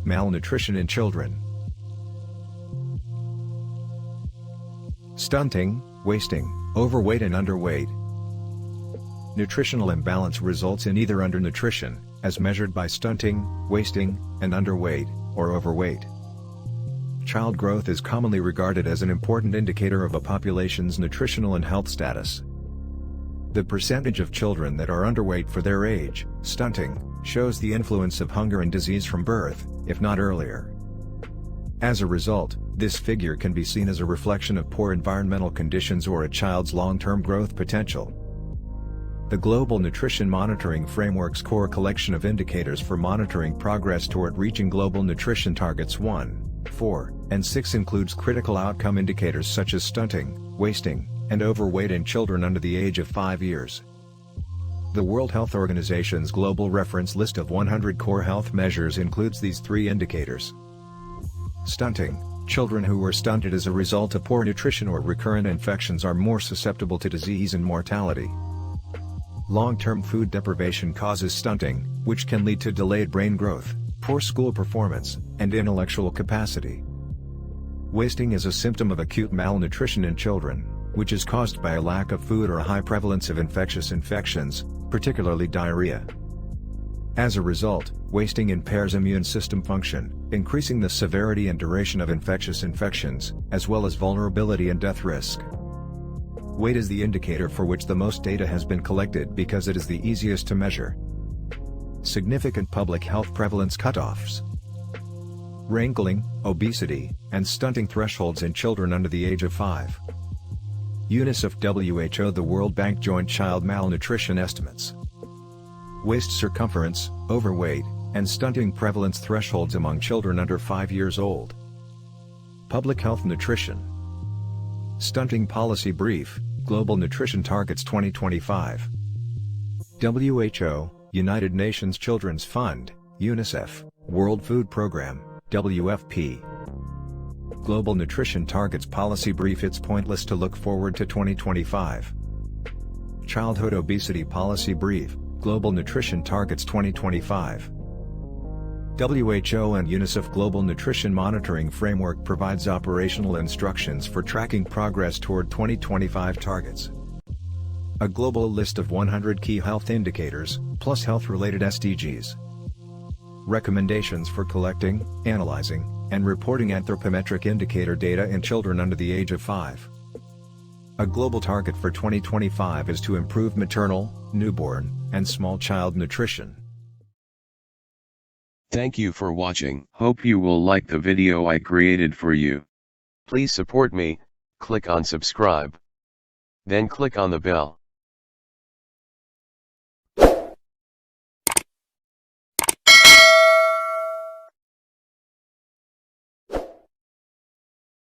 Malnutrition in children. Stunting, wasting, overweight and underweight. Nutritional imbalance results in either undernutrition, as measured by stunting, wasting, and underweight, or overweight. Child growth is commonly regarded as an important indicator of a population's nutritional and health status. The percentage of children that are underweight for their age, stunting, shows the influence of hunger and disease from birth, if not earlier. As a result, this figure can be seen as a reflection of poor environmental conditions or a child's long-term growth potential. The Global Nutrition Monitoring Framework's core collection of indicators for monitoring progress toward reaching global nutrition targets 1, 4, and 6 includes critical outcome indicators such as stunting, wasting, and overweight in children under the age of 5 years. The World Health Organization's global reference list of 100 core health measures includes these 3 indicators. Stunting. Children who were stunted as a result of poor nutrition or recurrent infections are more susceptible to disease and mortality. Long-term food deprivation causes stunting, which can lead to delayed brain growth, poor school performance, and intellectual capacity. Wasting is a symptom of acute malnutrition in children, which is caused by a lack of food or a high prevalence of infectious infections, particularly diarrhea. As a result, wasting impairs immune system function, increasing the severity and duration of infectious infections, as well as vulnerability and death risk. Weight is the indicator for which the most data has been collected because it is the easiest to measure. Significant public health prevalence cutoffs. Wrinkling, obesity, and stunting thresholds in children under the age of 5. UNICEF WHO The World Bank Joint Child Malnutrition Estimates. Waist circumference, overweight, and stunting prevalence thresholds among children under 5 years old. Public Health Nutrition. Stunting Policy Brief, Global Nutrition Targets 2025. WHO, United Nations Children's Fund, UNICEF, World Food Programme, WFP. Global Nutrition Targets Policy Brief. It's pointless to look forward to 2025. Childhood Obesity Policy Brief, Global Nutrition Targets 2025. WHO and UNICEF Global Nutrition Monitoring Framework provides operational instructions for tracking progress toward 2025 targets. A global list of 100 key health indicators, plus health-related SDGs. Recommendations for collecting, analyzing, and reporting anthropometric indicator data in children under the age of 5. A global target for 2025 is to improve maternal, newborn, and small child nutrition. Thank you for watching. Hope you will like the video I created for you. Please support me, click on subscribe. Then click on the bell.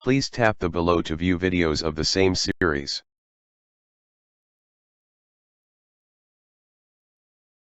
Please tap the below to view videos of the same series.